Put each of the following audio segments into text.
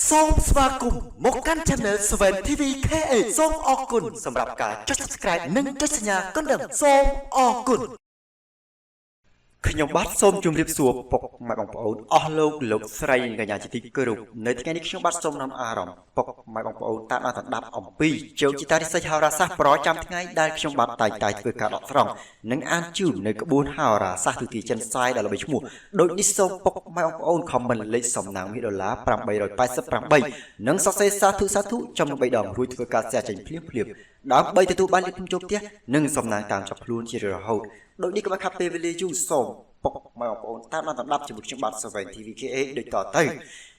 សូមស្វាគមន៍មកកាន់ Channel 7 TV KA សូមអរគុណសម្រាប់ការចុច Subscribe និងចុចសញ្ញាកណ្ដឹងសូមអរគុណខ្ញុំបាទសូមជម្រាបសួរពុកម៉ែបងប្អូនអស់លោកស្រីនិងកញ្ញាជាទីគោរពនៅថ្ងៃនេះខ្ញុំបាទសូមនាំអារម្មណ៍ពុកម៉ែបងប្អូនតាមដានសម្ដាប់អំពីជោគជតារិស័យហោរាសាស្ត្រប្រចាំថ្ងៃដែលខ្ញុំបាទតែងតែធ្វើការដកស្រង់និងអានជូននៅក្បួនហោរាសាស្ត្រទូទាំងចិនសាយដែលល្បីឈ្មោះដូចនេះសូមពុកម៉ែបងប្អូនខមមិនលេខសំណាង$888និងសរសេរសាធុចំនួន3ដងរួចធ្វើការshareចេញភ្លាមដើម្បីទទួលបានលទ្ធភាពជោគជ័យនិងសំណាងតាមចាប់ខ្លួនជារហូតដូចនេះក៏បានខាប់ពេលវេលាយូរសូមពុកម៉ែបងប្អូនតាមដានតាមជាមួយខ្ញុំបាទ7 TV KA ដូចតទៅ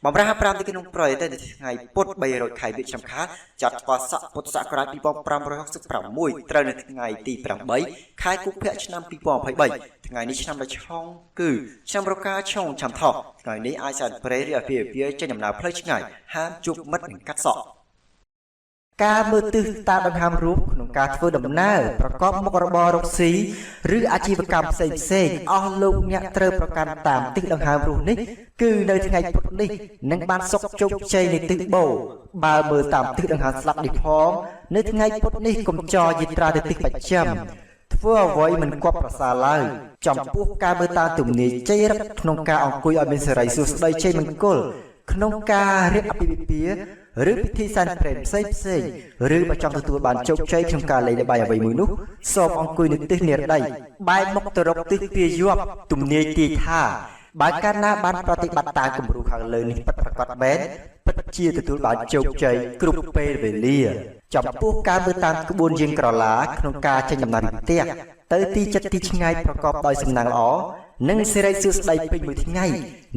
បំរើ5ទីក្នុងប្រទេសនៅថ្ងៃពុធ300ខែវិច្ឆិកាចត្វាស័កពុទ្ធសករាជ2566ត្រូវនៅថ្ងៃទី8ខែកុម្ភៈឆ្នាំ2023ថ្ងៃនេះឆ្នាំដែលឆុងគឺឆ្នាំរកាឆុងឆាំថោះថ្ងៃនេះអាចសានប្រេរីអភិជាចេញដំណើរផ្លូវឆ្ងាយហាមជួបមិត្តនិងកាត់សក់ការមើលទិសតាមដង្ហើមរូបក្នុងការធ្វើដំណើរប្រកបមុខរបររកស៊ីឬអាជីវកម្មផ្សេងអស់លោកអ្នកត្រូវប្រកាន់តាមទិសដង្ហើមរូបនេះគឺនៅថ្ងៃពុធនេះនឹងបានសុខជោគជ័យនៃទិសបូបើមើលតាមទិសដង្ហើមស្លាប់នេះផងនៅថ្ងៃពុធនេះកុំចោយាត្រាទៅទិសបច្ចឹមធ្វើអ្វីមិនគប់ប្រសាឡើយចំពោះការមើលតាមទំនាយជ័យរឹកក្នុងការអង្គុយឲ្យមានសេរីសួស្តីជ័យមង្គលក្នុងការរៀបអាពាហ៍ពិពាហ៍ឬពិធីសែនព្រេនផ្សេងឬបើចង់ទទួលបានជោគជ័យក្នុងការលេងល្បែងអ្វីមួយនោះសូមអង្គុយនៅទិសនិរដីបែរមុខទៅរកទិសពាយ័ព្យទំនាយទាយថាបើកាលណាបានប្រតិបត្តិតាមគំរូខាងលើនេះពិតប្រាកដមែនពិតជាទទួលបានជោគជ័យគ្រប់ពេលវេលាចំពោះការមើលតាមក្បួនយាងក្រឡាក្នុងការចេញដំណើរពីផ្ទះទៅទីចិត្តទីឆ្ងាយប្រកបដោយសំណាងល្អនិងសិរីសួស្តីពេញមួយថ្ងៃ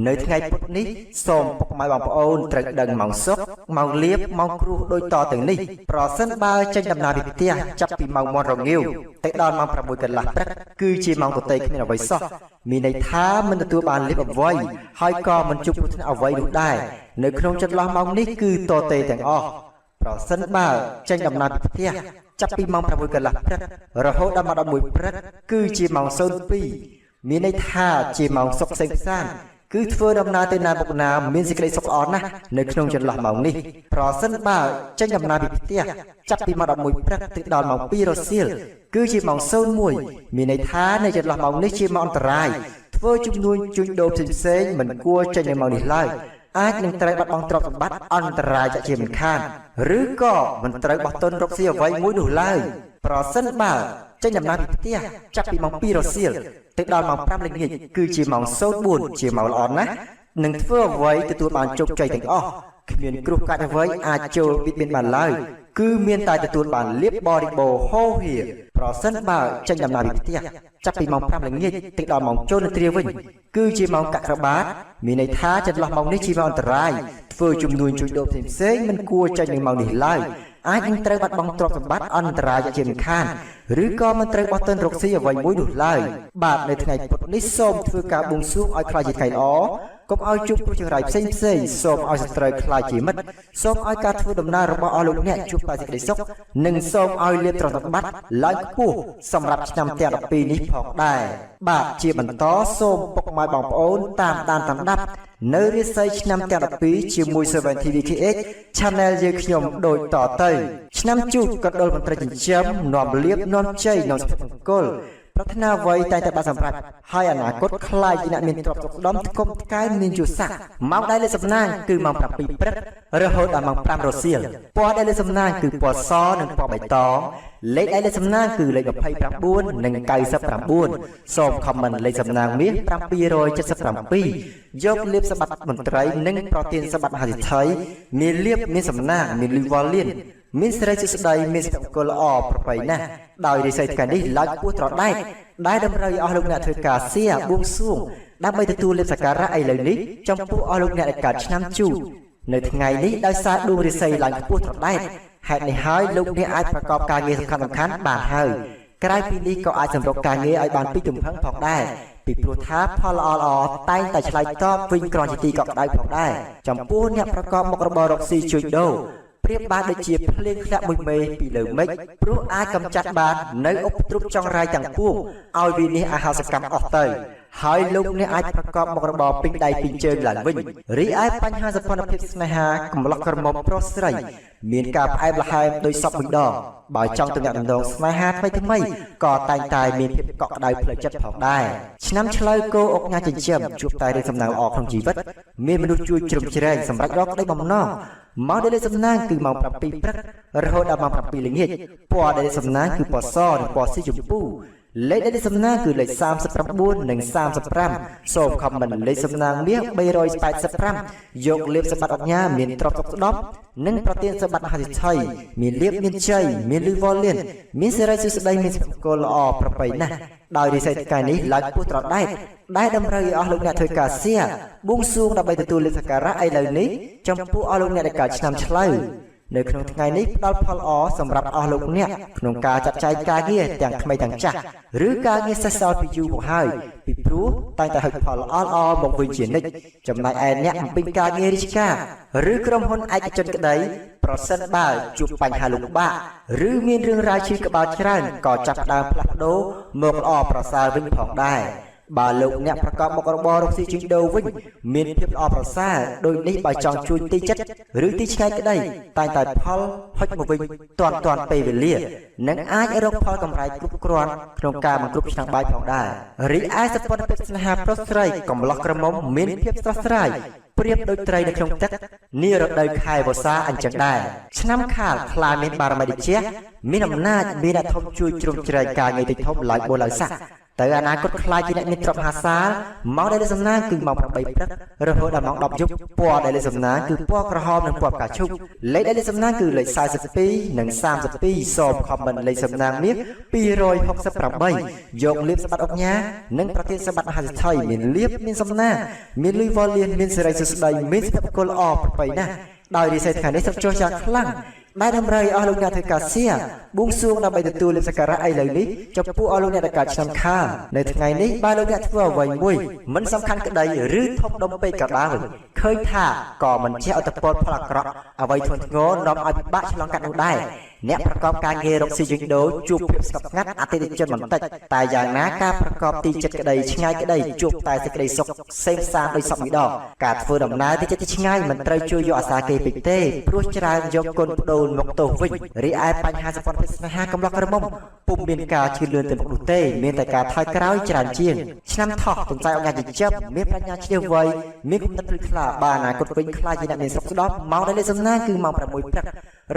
នៅថ្ងៃពុធនេះសូមពុកម៉ែបងប្អូនត្រូវដឹងម៉ោងសុខម៉ោងលាភម៉ោងគ្រោះដូចតទៅនេះប្រសិនបើចេញដំណើរពីផ្ទះចាប់ពីម៉ោង1រងាវទៅដល់ម៉ោង6កន្លះព្រឹកគឺជាម៉ោងទទេគ្មានអ្វីសោះមានន័យថាមិនទទួលបានលាភអ្វីហើយក៏មិនជួបគ្រោះថ្នាក់អ្វីនោះដែរនៅក្នុងចន្លោះម៉ោងនេះគឺទទេទាំងអស់ប្រសិនបើចេញដំណើរពីផ្ទះចាប់ពីម៉ោង6កន្លះព្រឹករហូតដល់ម៉ោង11ព្រឹកគឺជាម៉ោង02មានន័យថាជាម៉ោងសុខផ្សេងផ្សានគឺធ្វើដំណើរទៅណាមុខណាមានសេចក្តីសុខល្អណាស់នៅក្នុងចន្លោះម៉ោងនេះប្រសិនបើចេញដំណើរពីផ្ទះចាប់ពីម៉ោង11ព្រឹកទៅដល់ម៉ោង2រសៀលគឺជាម៉ោង01មានន័យថានៅចន្លោះម៉ោងនេះជាម៉ោងអន្តរាយធ្វើជំនួញជួញដូរផ្សេងមិនគួរចេញនៅម៉ោងនេះឡើយអាចនឹងត្រូវបាត់បង់ទ្រព្យសម្បត្តិអន្តរាយជាមិនខានឬក៏មិនត្រូវបោះទុនរកស៊ីអ្វីមួយនោះឡើយប្រសិនបើចេញដំណើរពីផ្ទះចាប់ពីម៉ោង2រសៀលទៅដល់ម៉ោង5ល្ងាចគឺជាម៉ោង04ជាម៉ោងល្អណាស់នឹងធ្វើអ្វីទទួលបានជោគជ័យទាំងអស់គ្មានគ្រោះកាចអ្វីអាចចូលបៀតបៀនបានឡើយគឺមានតែទទួលបានលាភបរិបូរហូរហៀប្រសិនបើចេញដំណើរពីផ្ទះចាប់ពីម៉ោង5ល្ងាចទៅដល់ម៉ោងចូលនទ្រាវិញគឺជាម៉ោងកក្កបាតមានន័យថាចន្លោះម៉ោងនេះជាម៉ោងអន្តរាយធ្វើជំនួញជួញដូរផ្សេងមិនគួរចេញនៅម៉ោងនេះឡើយអាចនឹងត្រូវបាត់បង់ទ្រព្យសម្បត្តិអន្តរាយជាមិនខានឬក៏មិនត្រូវបោះទុនរកស៊ីអ្វីមួយនោះឡើយបាទនៅថ្ងៃពុធនេះសូមធ្វើការបួងសួងឲ្យខ្លាចជាថ្ងៃល្អកុំឲ្យជួបគ្រោះចង្រៃផ្សេងសូមឲ្យសត្រូវខ្លាចជាមិត្តសូមឲ្យការធ្វើដំណើររបស់អស់លោកអ្នកជួបតែសេចក្តីសុខនិងសូមឲ្យលាភទ្រព្យសម្បត្តិឡើងខ្ពស់សម្រាប់ឆ្នាំទាំង12នេះផងដែរបាទជាបន្តសូមពុកម៉ែបងប្អូនតាមដានតាមដាប់នៅរាសីឆ្នាំទាំង12ជាមួយ7 TV KH Channel យើងខ្ញុំដូចតទៅឆ្នាំជូតក៏ដុលមន្ត្រីចិញ្ចឹមនាំលាភនាំជ័យនាំសុភមង្គលប្រាថ្នាអ្វីតែងតែបានសម្រេចហើយអនាគតខ្លាយជាអ្នកមានទ្រព្យសុខដុមថ្កុំថ្កើងមានយុស័ក្តិម៉ោងដែលលេខសំណាងគឺម៉ោង7ព្រឹករហូតដល់ម៉ោង5រសៀលពណ៌ដែលលេខសំណាងគឺពណ៌សនិងពណ៌បៃតងលេខដែលលេខសំណាងគឺលេខ29និង99សូមខមមិនលេខសំណាងមាស777យកលាភសម្បត្តិមន្ត្រីនិងប្រទានសម្បត្តិមហាសិទ្ធិមានលាភមានសំណាងមានលីវ៉ាលៀនមានសេរីសុស្ដីមានសុភមង្គលល្អប្រពៃណាស់ដោយរិស័យថ្ងៃនេះឡើងខ្ពស់ត្រដែតដែលតម្រូវឲ្យអស់លោកអ្នកធ្វើការបួងសួងដើម្បីទទួលលាភសក្ការៈឥឡូវនេះចំពោះអស់លោកអ្នកដែលកើតឆ្នាំជូតនៅថ្ងៃនេះដោយសារដួងរិស័យឡើងខ្ពស់ត្រដែតហេតុនេះហើយលោកអ្នកអាចប្រកបការងារសំខាន់បានហើយក្រៅពីនេះក៏អាចសម្រុកការងារឲ្យបានពីទំហឹងផងដែរពីព្រោះថាផលល្អតែងតែឆ្លើយតបវិញក្រជាទីកក់ក្ដៅផងដែរចំពោះអ្នកប្រកបមុខរបររកស៊ីជួញដូរ ប្រៀបបានដូចជាភ្លៀងធ្លាក់មួយមេពីលើមេឃព្រោះអាចកម្ចាត់បាននៅឧបទ្រពចង្រៃទាំងពួងឲ្យវិនិច្ឆ័យអាហារកម្មអស់ទៅហើយលោកអ្នកអាចប្រកបមុខរបរពេញដៃពេញជើងឡើងវិញរីឯបញ្ហាសម្ព័ន្ធភាពស្នេហាកំឡុកក្រមុំប្រុសស្រីមានការផ្អែមល្ហែមដោយសពមួយដងបើចង់ទំនាក់ទំនងស្នេហាថ្មីក៏តែងតែមានភាពកក់ក្ដៅផ្លូវចិត្តផងដែរឆ្នាំឆ្លូវគោអុកញ៉ាចិញ្ចឹមជួបតែរឿងសំណាងល្អក្នុងជីវិតមានមនុស្សជួយជ្រោមជ្រែងសម្រាប់រកក្តីបំណងម៉ោងដែលលេខសំណាងគឺម៉ោង7ព្រឹករហូតដល់ម៉ោង7ល្ងាចពណ៌ដែលលេខសំណាងគឺពណ៌សនិងពណ៌ស៊ីជម្ពូលេខដែលលេខសំណាងគឺលេខ39និង35សូមខមមិនលេខសំណាងមាស385យកលេខសម្បត្តិអញ្ញាមានទ្រព្យស្ដប់និងប្រទានសម្បត្តិមហាសិទ្ធិមានលៀបមានជ័យមានលឺវលៀនមានសេរីសុស្ដីមានសុភមង្គលល្អប្រពៃណាស់ដោយរិស័យថ្ងៃនេះឡើងពុះត្រដែតដែលតម្រូវឲ្យអស់លោកអ្នកធ្វើការសៀបួងសួងដើម្បីទទួលលេខសក្ការៈឥឡូវនេះចំពោះអស់លោកអ្នកដែលកើតឆ្នាំឆ្លូវនៅក្នុងថ្ងៃនេះផ្ដល់ផលល្អសម្រាប់អស់លោកអ្នកក្នុងការចាត់ចែងការងារទាំងថ្មីទាំងចាស់ឬការងារសេសសល់ពីយូរមកហើយពីព្រោះតែងតែហុចផលល្អមកវិញជានិច្ចចំណែកឯអ្នកបំពេញការងាររាជការឬក្រុមហ៊ុនឯកជនក្តីប្រសិនបើជួបបញ្ហាលំបាកឬមានរឿងរ៉ាវឈឺក្បាលច្រើនក៏ចាប់ផ្ដើមផ្លាស់ប្ដូរមកល្អប្រសើរវិញផងដែរបើលោកអ្នកប្រកបមុខរបររកស៊ីជួញដូរវិញមានភាពល្អប្រសើរដូចនេះបើចង់ជួញទីចិត្តឬទីឆ្ងាយក្តីតែងតែផលហុចមកវិញទាន់ពេលវេលានិងអាចរកផលកម្រៃគ្រប់គ្រាន់ក្នុងការបង្គ្រប់ឆ្នាំបាយផងដែររីឯសម្ព័ន្ធភាពស្នេហាប្រុសស្រីកំឡោះក្រមុំមានភាពស្រស់ស្រាយប្រៀបដូចត្រីនៅក្នុងទឹកនារដូវខែវស្សាអញ្ចឹងដែរឆ្នាំខាលខ្លាមានបារមីតិចមានអំណាចមានអ្នកធំជួយជ្រោមជ្រែងការងារតិចធំឡើងបូរឡើងសាក់ទៅអនាគតខ្លាចជាអ្នកមានទ្រព្យមហាសាលម៉ោងដែលលេខសំណាងគឺម៉ោង8ព្រឹករហូតដល់ម៉ោង10យប់ពណ៌ដែលលេខសំណាងគឺពណ៌ក្រហមនិងពណ៌ផ្កាឈូកលេខដែលលេខសំណាងគឺលេខ42និង32សូមខមមិនលេខសំណាងមាស268យកលៀបសម្បត្តិអុកញ៉ានិងប្រទានសម្បត្តិមហាសិទ្ធិមានលៀបមានសំណាងមានលុយវ៉លលៀនមានសេរីសុស្ដីមានសុភមង្គលល្អប្រពៃណាស់ដោយរិស័យថ្ងៃនេះសុខចុះយ៉ាងខ្លាំងដែលតម្រូវឲ្យអស់លោកអ្នកធ្វើការសៀបួងសួងដើម្បីទទួលលេខសក្ការៈឥឡូវនេះចំពោះអស់លោកអ្នកដែលកើតឆ្នាំខាលនៅថ្ងៃនេះបើលោកអ្នកធ្វើអ្វីមួយមិនសំខាន់ក្តីឬធំដុំពេកក៏ដោយឃើញថាក៏មិនចេះអត្តពលផលអាក្រក់អ្វីធ្ងន់ធ្ងរនាំឲ្យពិបាកឆ្លងកាត់នោះដែរអ្នកប្រកបការងាររកស៊ីជួញដូរជួបភាពស្ងប់ស្ងាត់អតិថិជនបន្តិចតែយ៉ាងណាការប្រកបទីចិត្តក្តីឆ្ងាយក្តីជួបតែសេចក្តីសុខសេមសានដោយសពមួយដងការធ្វើដំណើរទីចិត្តឆ្ងាយមិនត្រូវជួយយកអាសាគេពេកទេព្រោះច្រើនយកគុណបដូរមកទោសវិញរីឯបញ្ហាសម្ព័ន្ធភាពស្នេហាកំឡោះក្រមុំពុំមានការឈឺលឿនទៅមុខនោះទេមានតែការថយក្រោយច្រើនជាងឆ្នាំថោះទំសៃអង្ញាចិញ្ចឹមមានប្រាជ្ញាជ្រាវវៃមានគំនិតភ្លឺថ្លាបានអនាគតវិញខ្លាចជាអ្នកមានសុខស្ដប់ម៉ោងដែលលេខសំណាងគឺម៉ោង6ព្រឹក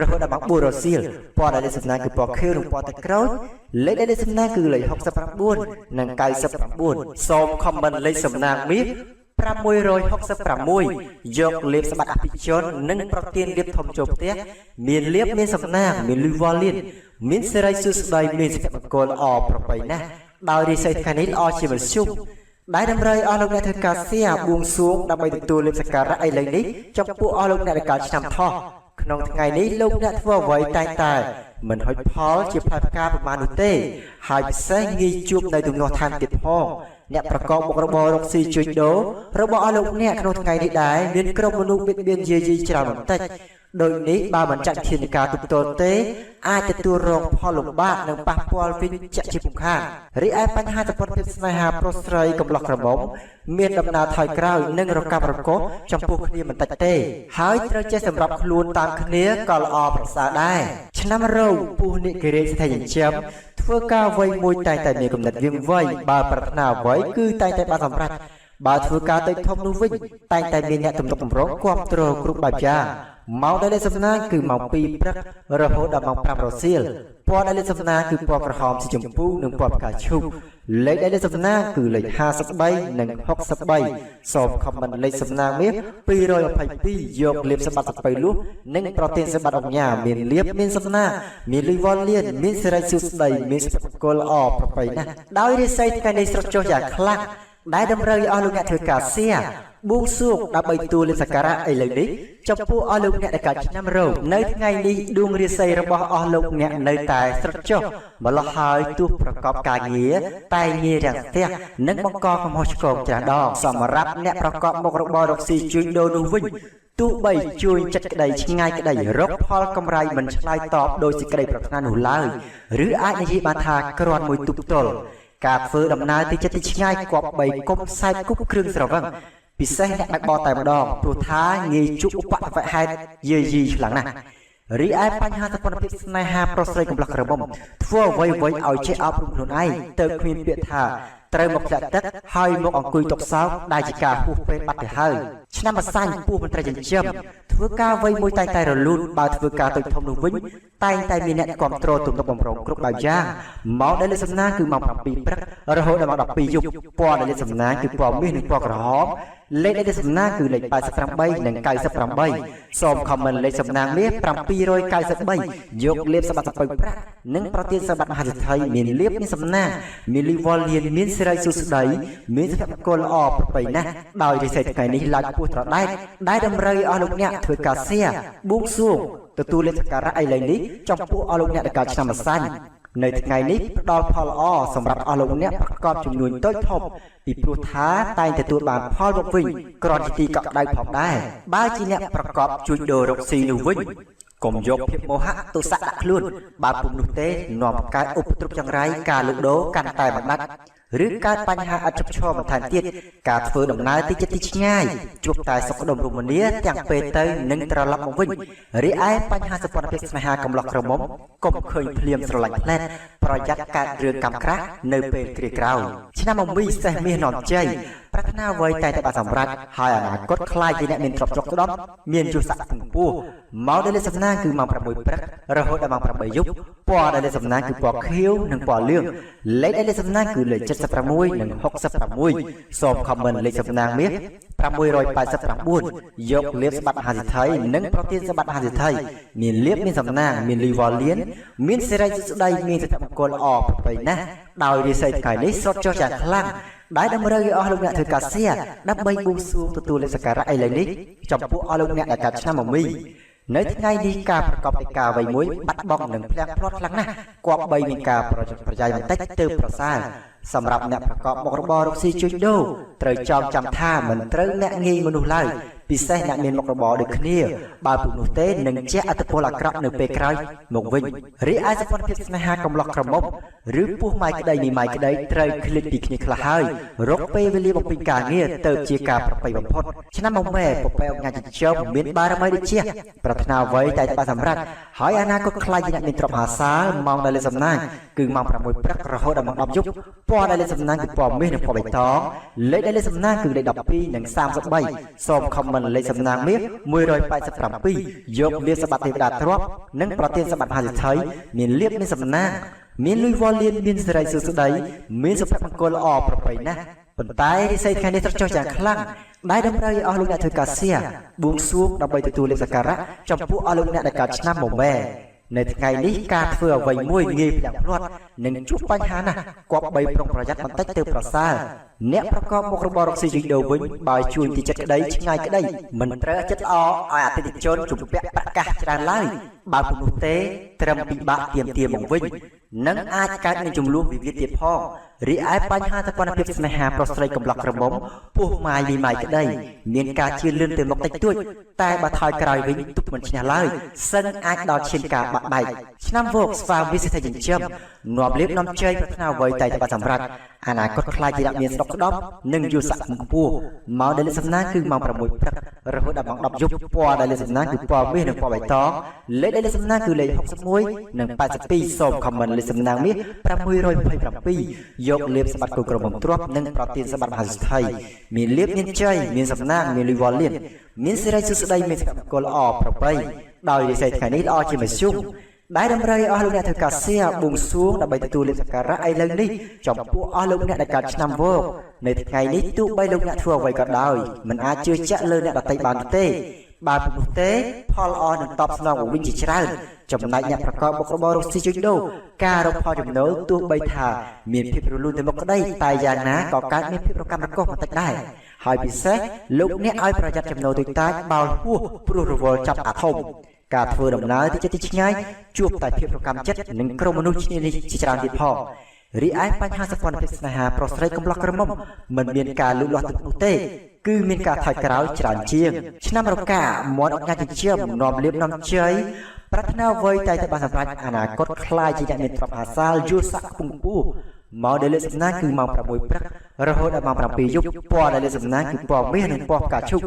រហូតដល់ម៉ោង4រសៀលពណ៌ដែលលេខសំណាងគឺពណ៌ខៀវនិងពណ៌ទឹកក្រូចលេខដែលលេខសំណាងគឺលេខ69និង99សូមខមមិនលេខសំណាងមាស666យកលៀបសម្បត្តិអភិជននិងប្រទានលៀបធំចូលផ្ទះមានលៀបមានសំណាងមានលឺវ៉លលៀនមានសេរីសុស្ដីមានសុភមង្គលល្អប្រពៃណាស់ដោយរិស័យថ្ងៃនេះល្អជាមធ្យមដែលតម្រូវឲ្យអស់លោកអ្នកធ្វើការសៀបួងសួងដើម្បីទទួលលៀបសក្ការៈឥឡូវនេះចំពោះអស់លោកអ្នកដែលកើតឆ្នាំថោះក្នុងថ្ងៃនេះលោកអ្នកធ្វើអ្វីតែមិនហុចផលជាផ្លែផ្កាប្រមាណនោះទេហើយពិសេសងាយជួបនៅទំនាស់ឋានទៀតផងអ្នកប្រកបមុខរបររកស៊ីជួញដូររបស់អស់លោកអ្នកក្នុងថ្ងៃនេះដែរមានក្រុមមនុស្សបៀតបៀនយាយីច្រើនបន្តិចដោយនេះបើមិនចាត់ធានាការទប់ទល់ទេអាចទទួលរងផលលំបាកនិងប៉ះពាល់វិញជាក់ជាពុំខានរីឯបញ្ហាសម្ព័ន្ធភាពស្នេហាប្រុសស្រីកំឡោះក្រមុំមានដំណើរថយក្រោយនិងរកាប់រកោសចំពោះគ្នាមិនតិចទេហើយត្រូវចេះសម្របខ្លួនតាមគ្នាក៏ល្អប្រសើរដែរឆ្នាំរោងពូនិគិរិស្ថិចិញ្ចឹមធ្វើការអ្វីមួយតែងតែមានគំនិតវាងវៃបើប្រាថ្នាអ្វីគឺតែងតែបានសម្រេចបើធ្វើការទៅធំនោះវិញតែងតែមានអ្នកទំនុកបំរុងគ្រប់គ្រងគ្រប់បែបយ៉ាងម៉ោងដែលលេខសំណាងគឺម៉ោង2ព្រឹករហូតដល់ម៉ោង5រសៀលពណ៌ដែលលេខសំណាងគឺពណ៌ក្រហមស៊ីជម្ពូនិងពណ៌ផ្កាឈូកលេខដែលលេខសំណាងគឺលេខ53និង63សូមខមមិនលេខសំណាងមាស222យកលៀបសម្បត្តិសពៃលុះនិងប្រទានសម្បត្តិអង្ញាមានលៀបមានសំណាងមានលុយវ៉លលៀនមានសេរីសុស្ដីមានសុភមង្គលល្អប្រពៃណាស់ដោយរិស័យថ្ងៃនេះស្រកចុះយ៉ាងខ្លាំង ได้ดำเริงอลูกเนี่ยเธอกาเซียบุ้งสุกดับใบตัวเลสการะไอเลยนี้จับปูอลูกเนี่ยในการน้ำโรในไงนี้ดวงเรียใส่ระบอลูกเนี่ยในตายสระจบมาละหายตัวประกอบการเงี้ยตายเงี้ยอย่างเตี้ยนึกบังกอขโมยกองจานดองสมรับเนี่ยประกอบมกระบอดอกซีจุยโดนูวิ่งตู้ใบจุยจัดกระไดชิงไงกระไดรบพอลกำไรมันชลายตอบโดยสิกระไดปรัชนาหนุเลยหรืออาจในที่บาทากรอนมวยตุกตลกาเฟอดำนาที่จะติดง่ายกว่าใบกบไซกุ๊กเครื่องสระวังพิเศษนักบอลแต่มาดองตัวท้างีจุอุปะไฟให้เยี่ยหลังน่ะรีไอปัญหาสปอนพิษในหาโปรเซสกำลังระบมทั่วไว้เอาเจ้าปรุงคนไอเติมควีนเปียธาเติมหมกจัดตัดให้หมกองกุยตกเสาได้จิกาผู้เป็นบัตรให้ชนะมาสั่งผู้เป็นตรายเชื่อมทั่วก้าวไว้มวยไตระลุนบาทั่วก้าวตุยทมนุ่งวิ่งไตมีเน็ตความโตตุ่มตะบอมรงกรุบใบย่างเมาได้เลยสำนักคือเมาปรับปีพระระหดมาดับปียุบปอได้เลยสำนักคือปอมีหนึ่งปอกระหอมเลขได้สำนักคือเลขปลายสับปะใบหนึ่งไก่สับปะใบสอมคอมมันเลขสำนักเลี้ยปรับปีโรยไก่สับใบยกเลี้ยสบัดสับไปพระหนึ่งประเทศสบัดมหาไทยมีเลี้ยมีสำนักมีลิวอลเลียนมีเซรัยสุดใดมีสภาพกลออกไปนะโดยที่เศรษฐกิจนี้หลักพูดต่อได้ดำเริงอารมณ์เนี่ยเถื่อกาเซียบุ้งสูงตัวเลขการะไอเลยนี้จำพวกอารมณ์เนี่ยในการนำสั้นในไงนี้ดอลพอลอสำหรับอารมณ์เนี่ยประกอบจำนวนต้นทบปีปลุท้าตายแต่ตัวบางพอลวิ่งกรอนจีกับได้พอได้บ้าจีเนี่ยประกอบจุดโดรกซีนูวิ่งกลมยกเพียบโมหะตัวสักดักลุ่นบาปุ่มนุเตนอมการอุปตรุปจังไรการลุกโดการตายบังนัดหรือการปัญหาอัจฉริยะมันทันเตียการเฟื่องดำน้ำที่จะติดง่ายจุกตายสกดมรุมเนี้ยอย่างเปเตยนึ่งตระลับมวิ่งหรือไอ้ปัญหาสปอนเซอร์สมัยหากำลังกระมมกบเคยเพลียมสลัดแพลนประยัดการเรือกำครักในเป็นกรีกราวชนะมวีเซมีนอนใจปรารถนาไว้ใจแต่บาสำรัดหายอนาคตคลายที่เนี่ยมีตรบจกต้นมีนจุสักถึงปูเมาได้เลยสำนักคือมังประมุยพระระหดมังประมุยยุบปอได้เลยสำนักคือปอเขี้ยวหนึ่งปอเรื่องเล็กได้เลยสำนักคือเลยจัดสประมุยหนึ่งหกสประมุยสอบคอมเมนต์เลยสำนักเมียประมุยรอยไปสประมุยยกเลี้ยสบัดหาสิไทยหนึ่งโปรตีนสบัดหาสิไทยมีเลี้ยมีสำนักมีลีวอลเลียนมีเซรัยสุดใดมีสถานกลออกไปนะดาวดีไซน์ไก่นี้สดจากคลั่งได้ดำเริงอลูกเนี่ยเธอกาเซียนับใบบุ้งสูงตัวเลสการะไอเลยนี้จำพวกอลูกเนี่ยในการชนะมมีในที่ไงดีการประกอบในกาใบมวยบัดบ้องหนึ่งเพลงพลอดครั้งนะกว่าใบมีกาประจายมันเต็มเติมประสานสำหรับเนี่ยประกอบมกรบอรกซีจุดโดเตยจอมจำท่าเหมือนเตยแม่งีมนุษย์ไล่พิเศษเนี่ยมีมกรบอเด็กเนี่ยบาปุนุเต้หนึ่งเจ้าอัตโพลักรับหนึ่งเปกไรมงวิ่งหรือไอสปอนพิษในหากำลังกระมบหรือผู้ไม้กระไดมีไม้กระไดเตยคลิปดีคนิคละหายรกเปเวลีบอกเป็นการเนี่ยเติมเจียกาประไปบังพดฉะนั้นมองแม่ปกไปงานจิตเชื่อมมีบารมีดิเชียปรารถนาไว้ใจปาสำรัดหายอนาคตคลายเนี่ยมีตรบหาสามองได้เลยสำนักคือมองประมวยพระกระโหดมังดับยุบปอได้เลยสำนักคือปอมีหนึ่งปอใบตองเล็กได้เลยสำนักคือได้ดับปีหนึ่ง3 ใบสอบคอมมันเลยสำนักเมียมวยรอยไปสปรัมปียกเลี้ยสบัดเทวดาทรอบนั่งประเทศสบัดหาสิไทยมีเลี้ยมีสำนักมีลุยวอลเลียนมีสไลสุดใดมีสภาพมังกรออกไปนะปัจจัยที่ใส่แค่ในตรจจากคลั่งได้ดำเริงอลูกเนี่ยเธอกาเซียบุ้งสูงดับใบตัวเลสการะจำพวกอลูกเนี่ยในการชนะหม่อมแม่ในไงนี้การเฟื่อใบมวยเงียบอย่างพลอดหนึ่งจุดปัญหานะกว่าใบปรงประยัดมันเต็มเติมประสาเนี่ยประกอบมกระบอรกซีจุดเดียววิ่งบายช่วยที่จัดกระไดง่ายกระไดมันเตะจัดอาจติดโจนจุดแปะประกาศจานไล่บางผู้เตะเตรียมปีบะเตรียมมงวิ่งนั่งอาจการในจุ่มลูกวิวิทย์พ่อหรือไอ้ปัญหาตะกอนพิษในหาปลอสไลกำลังกระบมผู้ไม้มีไม้กระไดเมียนการเชื่อเลื่อนเต็มลกเต็มตุ้ยแต่บาทายกลายวิ่งตุกมันชนะไล่ซึ่งอาจดอดเช่นกาบะใบชนะโวกสฟาวิสิทธิ์ยิงเชื่อมหนวบเล็บน้ำใจพัฒนาไว้ใจแต่บาสำรัดอนาคตคลายที่ดับเมียนสกดอมหนึ่งอยู่สักมุกปูเมาได้เลยสำนักคือเมาประมุยพระระหุดับบังดับยุบปอได้เลยสำนักคือปอมีหนึ่งปอใบตองเล็กได้เลยสำนักคือเลย60 มวยหนึ่ง80 ปีส่งคอมเมนต์เลยสำนักมีประมุยรอยไปประปียกเล็บสบัดกุกระบมตรวบหนึ่งประตีนสบัดมหาไทยมีเล็บมีใจมีสำนักมีลิวอลเลียนมีสิไรสุดใดมีสกัดกลออกประไปโดยใส่ไข่นี้ออกจิมชุ่มได้ดำเริงอลูกเนี่ยเธอกาเซียบุ้งสูงดับใบตัวเลสการะไอเลยนี่จอมพวกอลูกเนี่ยในการชนะโวในไงนี้ตู้ใบลูกเนี่ยทั่วไว้ก็ได้มันอาจเชื่อจะเลยเนี่ยดับไตบานเต้ បើពុទ្ធទេផលល្អនឹងតបស្នងវិញជាច្រើនចំណែកអ្នកប្រកបមុខរបររកស៊ីជួញដូរការរកផលចំណូលទោះបីថាមានភាពរលូនទៅមុខក្តីតែយ៉ាងណាក៏កើតមានភាពរកាំរកូសបន្តិចដែរហើយពិសេសលោកអ្នកឲ្យប្រយ័ត្នចំណូលទុយតាចបោលហួសព្រោះរវល់ចាប់អាធំការធ្វើដំណើរទៅចិត្តឆ្ងាយជួបតែភាពរកាំចិត្តនិងក្រុមមនុស្សឈ្នានីសជាច្រើនទៀតផងរីឯបញ្ហាសម្ព័ន្ធភាពស្នេហាប្រុសស្រីកំឡោះក្រមុំមិនមានការលូតលាស់ទឹកនោះទេគឺមានការថយក្រោយច្រើនជាងឆ្នាំរកាមាត់អញ្ញាចិញ្ចឹមនាំលៀបនាំជ័យប្រាថ្នាអ្វីតែបានសម្រេចអនាគតខ្លាយជាអ្នកមានទ្រព្យអាសាលយល់ស័ក្តិខ្ពង់ខ្ពស់ម៉ោដែលលេខសំណាងគឺម៉ោង6ព្រឹករហូតដល់ម៉ោង7យប់ពណ៌ដែលលេខសំណាងគឺពណ៌មាសនិងពណ៌ផ្កាឈូក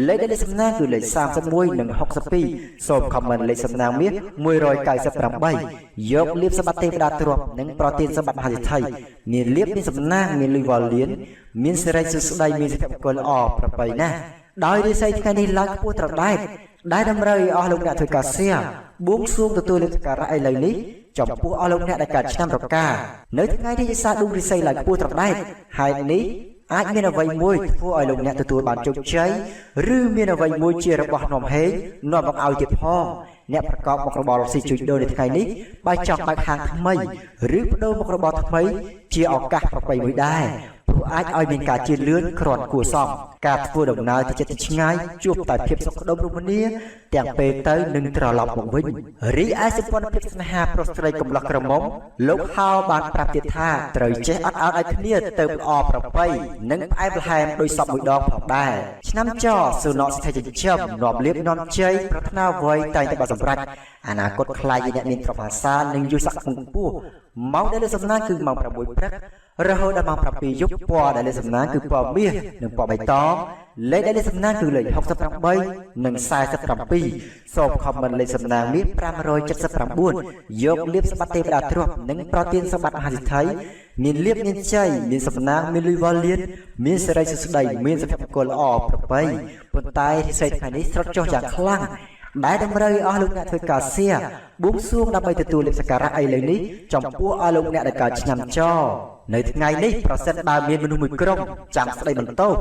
លេខដែលលេខសំណាងគឺលេខ31និង62សូមខមមិនលេខសំណាងមាស198យកលៀបសម្បត្តិទេវតាទ្រព្យនិងប្រទានសម្បត្តិមហាសិទ្ធិមានលៀបមានសំណាងមានលុយវ៉ាលៀនមានសិរីសួស្ដីមានសុភមង្គលល្អប្រពៃណាស់ដោយរិស័យថ្ងៃនេះឡើងខ្ពស់ត្រដែតដែលតម្រូវឲ្យអស់លោកអ្នកធ្វើការសៀបួងសួងទទួលលេខសក្ការៈឥឡូវនេះចំពោះអស់លោកអ្នកដែលកើតឆ្នាំរកានៅថ្ងៃនេះយសាឌុងរិស័យឡើងខ្ពស់ត្រដែតហើយនេះអាចមានអ្វីមួយធ្វើឲ្យលោកអ្នកទទួលបានជោគជ័យឬមានអ្វីមួយជារបស់នាំហេតុនាំមកឲ្យទៀតផងអ្នកប្រកបមុខរបររកស៊ីជួញដូរនៅថ្ងៃនេះបើចង់បើកហាងថ្មីឬបដូរមុខរបរថ្មីជាឱកាសប្រពៃមួយដែរព្រោះអាចឲ្យមានការជឿនលឿនគ្រាន់គួរសមការធ្វើដំណើរទៅចិត្តឆ្ងាយជួបតែភាពសុខដុមរមនាទាំងពេលទៅនឹងត្រឡប់មកវិញរីឯសម្ព័ន្ធភាពស្នេហាប្រុសស្រីកំឡោះក្រមុំលោកហៅបានប្រាប់ទៀតថាត្រូវចេះអត់អើឲ្យគ្នាទៅល្អប្រពៃនិងផ្អែមល្ហែមដោយសពមួយដងផងដែរឆ្នាំចសុណសិទ្ធិចិញ្ចឹមនាំលៀបនាំជ័យប្រាថ្នាអ្វីតែងតែបានសម្រេចអនាគតខ្លាយជាអ្នកមានទ្រព្យអាសាលនិងយុស័ក្តិខ្ពស់ម៉ោងដែលលេខសំណាងគឺម៉ោង6ព្រឹករហូតដល់ម៉ោង7យប់ពណ៌ដែលលេខសំណាងគឺពណ៌មាសនិងពណ៌បៃតងលេខដែលលេខសំណាងគឺលេខ68និង47សូមខមមិនលេខសំណាងមាស579យកលៀបសម្បត្តិទេវតាទ្រព្យនិងប្រទានសម្បត្តិមហាសិទ្ធិមានលៀបមានជ័យមានសំណាងមានលុយវ៉ាលៀនមានសិរីសួស្ដីមានសុភមង្គលល្អប្រពៃប៉ុន្តែរិស័យថ្ងៃនេះស្រុតចុះយ៉ាងខ្លាំងដែលតម្រូវឲ្យអស់លោកអ្នកធ្វើការសៀបួងសួងដើម្បីទទួលលេខសក្ការៈឥឡូវនេះចំពោះអស់លោកអ្នកដែលកើតឆ្នាំចនៅថ្ងៃនេះប្រសិនបើមានមនុស្សមួយក្រុមចាំស្ដីបន្ទោស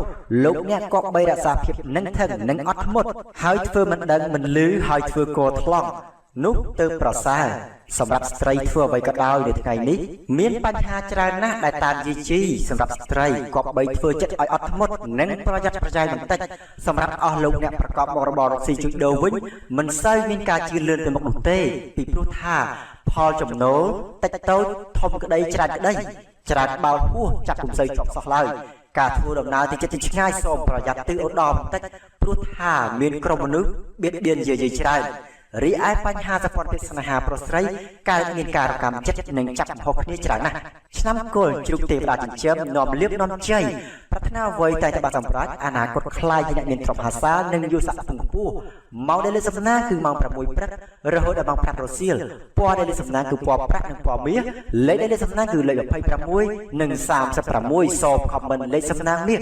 លោកអ្នកគប្បីរក្សាភាពនឹងថឹងនិងអត់ធ្មត់ហើយធ្វើមិនដឹងមិនលឺហើយធ្វើកថ្លង់នោះទៅប្រសើរសម្រាប់ស្ត្រីធ្វើអ្វីក៏ដោយនៅថ្ងៃនេះមានបញ្ហាច្រើនណាស់ដែលតាមយាជីសម្រាប់ស្ត្រីគប្បីធ្វើចិត្តឲ្យអត់ធ្មត់និងប្រយ័ត្នប្រយែងបន្តិចសម្រាប់អស់លោកអ្នកប្រកបមុខរបររកស៊ីជួញដូរវិញមិនសូវមានការជឿនលឿនទៅមុខនោះទេពីព្រោះថាផលចំណូលតិចតូចធំក្តីច្រើនក្តីច្រើនបោលហួសចាក់ពុំសូវជាប់សោះឡើយការធ្វើដំណើរទៅចិត្តឆ្ងាយសូមប្រយ័ត្នទិឧត្តមបន្តិចព្រោះថាមានក្រុមមនុស្សបៀតបៀនយាយច្រើនរីឯបញ្ហាសម្ព័ន្ធភាពស្នេហាប្រុសស្រីកើតមានការរកម្មចិត្តនិងចាប់កំហុសគ្នាច្រើនណាស់ឆ្នាំគល់ជ្រូកទេវតាចិញ្ចឹមនាំលៀបនាំជ័យប្រាថ្នាអ្វីតែបានសម្រេចអនាគតខ្លាយជាអ្នកមានទ្រព្យអាសាលនិងយុស័ក្តិខ្ពស់ម៉ោងដែលលេខសំណាងគឺម៉ោង6ព្រឹករហូតដល់ម៉ោង5រសៀលពណ៌ដែលលេខសំណាងគឺពណ៌ប្រាក់និងពណ៌មាសលេខដែលលេខសំណាងគឺលេខ26និង36សូមខមមិនលេខសំណាងមាស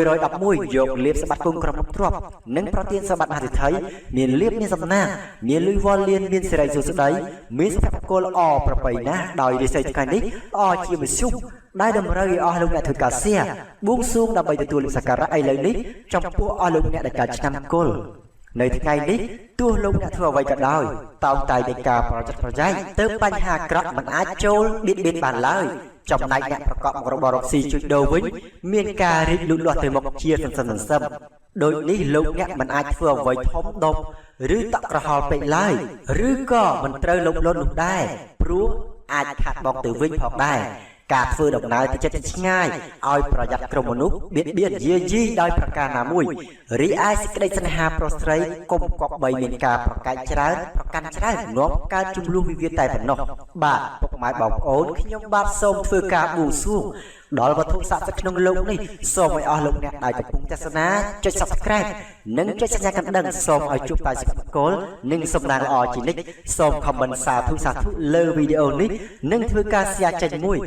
111យកលៀបសម្បត្តិគុំក្រុមមុខទ្រព្យនិងប្រទានសម្បត្តិមហាសិទ្ធិមានលៀបមានសំណាងមានលុយវ៉ាលៀនមានសិរីសួស្ដីមានសុភមង្គលល្អប្រពៃណាស់ដោយរិស័យថ្ងៃនេះល្អជាមធ្យមដែលតម្រូវឲ្យអស់លោកអ្នកធ្វើការសៀបួងសួងដើម្បីទទួលលេខសក្ការៈឥឡូវនេះចំពោះអស់លោកអ្នកដែលកើតឆ្នាំគល់នៅថ្ងៃនេះទោះលោកអ្នកធ្វើអ្វីក៏ដោយតោងតែនៃការប្រយ័ត្នប្រយែងទើបបញ្ហាក្រក់មិនអាចចូលបៀតបៀនបានឡើយចំណែកអ្នកប្រកបមុខរបររកស៊ីជួញដូរវិញមានការរីកលូតលាស់ទៅមុខជាសន្សំដូចនេះលោកអ្នកមិនអាចធ្វើអ្វីធំដុំឬតក់ក្រហល់ពេកឡើយឬក៏មិនត្រូវលំលន់នោះដែរព្រោះអាចខាត់បង់ទៅវិញផងដែរការធ្វើដំណើរទៅចិត្តឆ្ងាយឲ្យប្រយ័ត្នក្រុមមនុស្សបៀតបៀនយាយីដោយប្រការណាមួយរីឯសេចក្តីស្នេហាប្រុសស្រីកុំគប្បីមានការប្រកែកច្រើនប្រកាន់ច្រើននាំកើតចំនួនវិវាទតែប៉ុណ្ណោះបាទពុកម៉ែបងប្អូនខ្ញុំបាទសូមធ្វើការបួងសួងដល់វត្ថុស័ក្តិសិទ្ធិក្នុងលោកនេះសូមឲ្យអស់លោកអ្នកដែលកំពុងទស្សនាចុច Subscribe និងចុចសញ្ញាកណ្ដឹងសូមឲ្យជួបតែសុភមង្គលនិងសំណាងល្អជានិច្ចសូម Comment សាធុលើវីដេអូនេះនិងធ្វើការ Share ចេញមួយ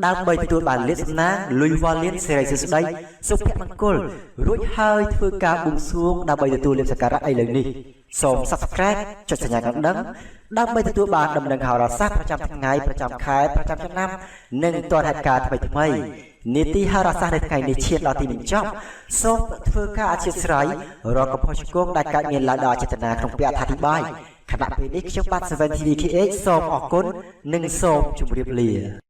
ដើម្បីទទួលបានលាភសំណាងលុយវ៉ាលៀនសេរីសួស្ដីសុភមង្គលរួចហើយធ្វើការបួងសួងដើម្បីទទួលលាភសក្ការៈឥឡូវនេះ សូម Subscribe ចុចសញ្ញាកណ្ដឹងដើម្បីទទួលបានដំណឹងហោរាសាស្ត្រប្រចាំថ្ងៃប្រចាំខែប្រចាំឆ្នាំនិងទាត់ហេតុការណ៍ថ្មីៗនីតិហោរាសាស្ត្រនៅថ្ងៃនេះឈានដល់ទីបញ្ចប់សូមធ្វើការអធិស្ឋានរកកំហុសឆ្គងដែលកើតមានឡើងដោយចេតនាក្នុងពេលអត្ថាធិប្បាយខណៈពេលនេះខ្ញុំបាទ 7TV KH សូមអរគុណនិងសូមជម្រាបលា